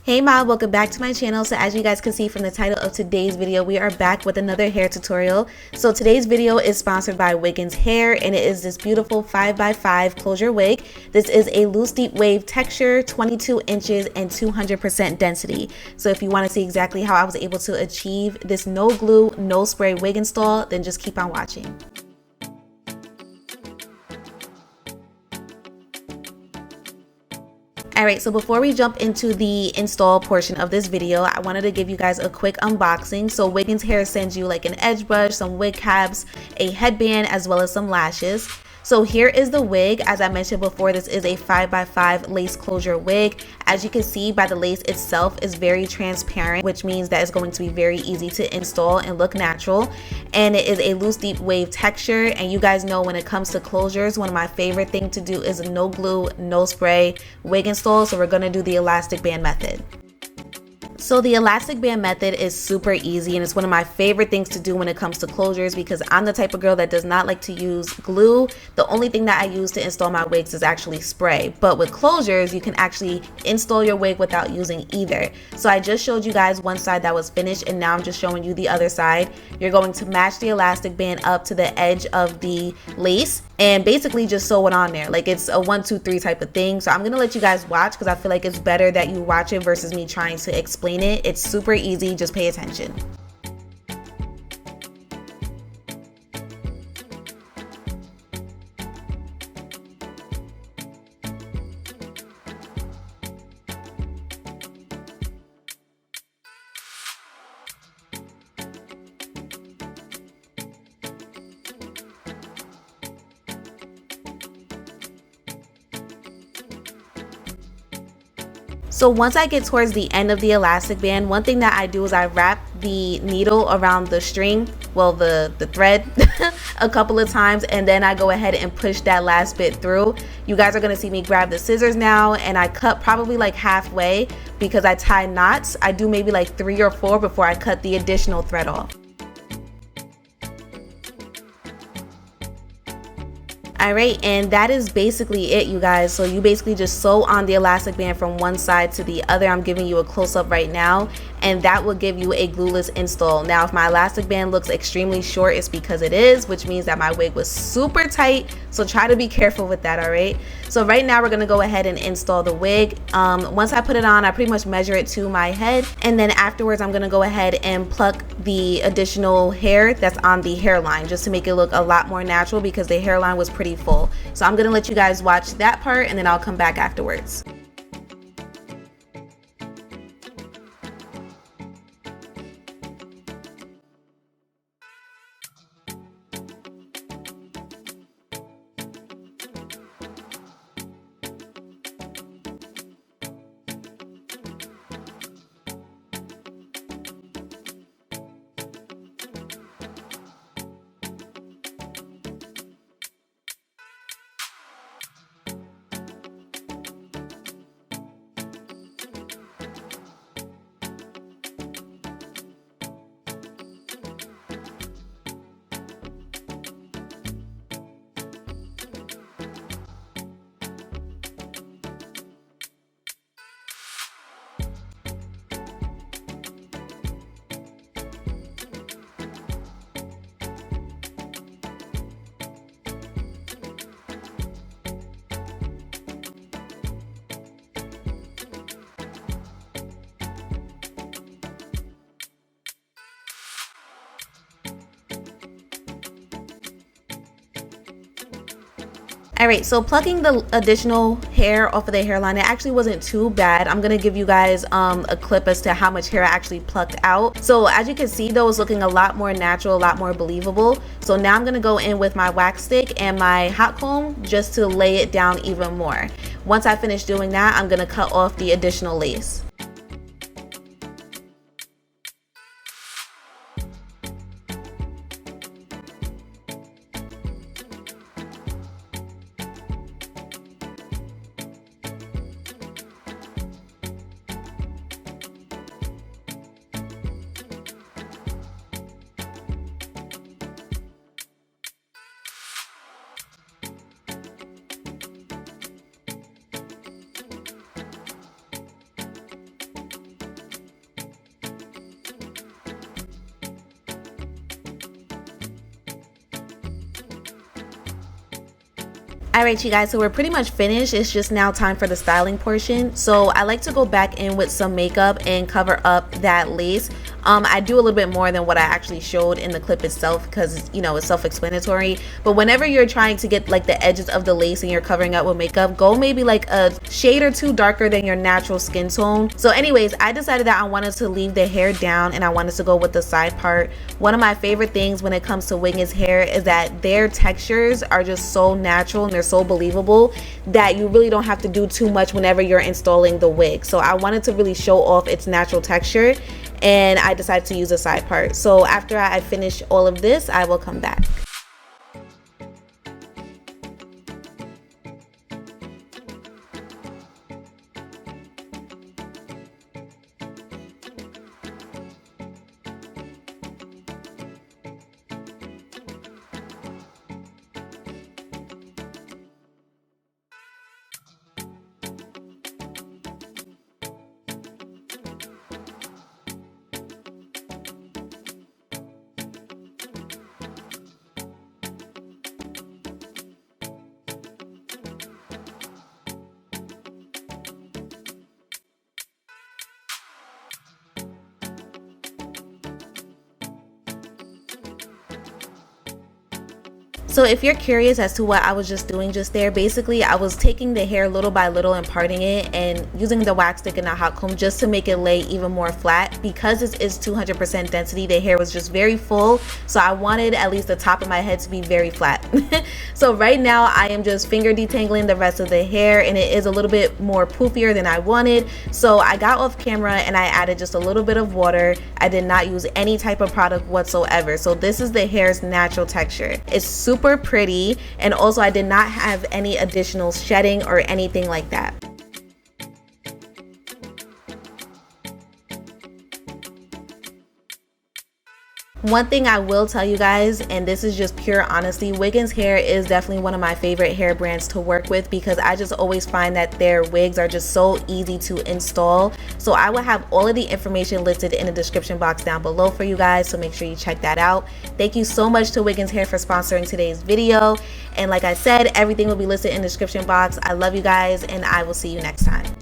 Hey Ma, welcome back to my channel. So as you guys can see from the title of today's video, we are back with another hair tutorial. So today's video is sponsored by Wiggins Hair, and it is this beautiful 5x5 closure wig. This is a loose deep wave texture, 22 inches and 200% density. So if you want to see exactly how I was able to achieve this no glue, no spray wig install, then just keep on watching. Alright, so before we jump into the install portion of this video, I wanted to give you guys a quick unboxing. So Wiggins Hair sends you like an edge brush, some wig caps, a headband, as well as some lashes. So here is the wig. As I mentioned before, this is a 5x5 lace closure wig. As you can see by the lace itself is very transparent, which means that it's going to be very easy to install and look natural. And it is a loose deep wave texture, and you guys know when it comes to closures, one of my favorite things to do is a no glue, no spray wig install. So we're going to do the elastic band method. So the elastic band method is super easy, and it's one of my favorite things to do when it comes to closures because I'm the type of girl that does not like to use glue. The only thing that I use to install my wigs is actually spray, but with closures you can actually install your wig without using either. So I just showed you guys one side that was finished, and now I'm just showing you the other side. You're going to match the elastic band up to the edge of the lace and basically just sew it on there. Like it's a 1, 2, 3 type of thing. So I'm gonna let you guys watch because I feel like it's better that you watch it versus me trying to explain it. It's super easy, just pay attention. So once I get towards the end of the elastic band, one thing that I do is I wrap the needle around the string, well the thread a couple of times, and then I go ahead and push that last bit through. You guys are going to see me grab the scissors now, and I cut probably like halfway because I tie knots. I do maybe like 3 or 4 before I cut the additional thread off. Alright, and that is basically it, you guys. So you basically just sew on the elastic band from one side to the other. I'm giving you a close-up right now, and that will give you a glueless install. Now if my elastic band looks extremely short, it's because it is, which means that my wig was super tight, so try to be careful with that. Alright, so right now we're going to go ahead and install the wig. Once I put it on, I pretty much measure it to my head, and then afterwards I'm going to go ahead and pluck the additional hair that's on the hairline just to make it look a lot more natural because the hairline was pretty full. So I'm gonna let you guys watch that part, and then I'll come back afterwards. Alright, so plucking the additional hair off of the hairline, it actually wasn't too bad. I'm gonna give you guys a clip as to how much hair I actually plucked out. So as you can see though, it's looking a lot more natural, a lot more believable. So now I'm gonna go in with my wax stick and my hot comb just to lay it down even more. Once I finish doing that, I'm gonna cut off the additional lace. Alright you guys, so we're pretty much finished. It's just now time for the styling portion. So I like to go back in with some makeup and cover up that lace. I do a little bit more than what I actually showed in the clip itself because, you know, it's self-explanatory. But whenever you're trying to get like the edges of the lace and you're covering up with makeup, go maybe like a shade or two darker than your natural skin tone. So anyways, I decided that I wanted to leave the hair down and I wanted to go with the side part. One of my favorite things when it comes to Wiggins hair is that their textures are just so natural and they're so believable that you really don't have to do too much whenever you're installing the wig. So I wanted to really show off its natural texture and I decided to use a side part. So after I finish all of this, I will come back. So if you're curious as to what I was just doing just there, basically I was taking the hair little by little and parting it and using the wax stick and a hot comb just to make it lay even more flat. Because this is 200% density, the hair was just very full, so I wanted at least the top of my head to be very flat. So right now I am just finger detangling the rest of the hair and it is a little bit more poofier than I wanted. So I got off camera and I added just a little bit of water. I did not use any type of product whatsoever. So this is the hair's natural texture. It's super pretty, and also I did not have any additional shedding or anything like that. One thing I will tell you guys, and this is just pure honesty, Wiggins hair is definitely one of my favorite hair brands to work with because I just always find that their wigs are just so easy to install. So I will have all of the information listed in the description box down below for you guys, so make sure you check that out. Thank you so much to Wiggins hair for sponsoring today's video, and like I said, everything will be listed in the description box. I love you guys and I will see you next time.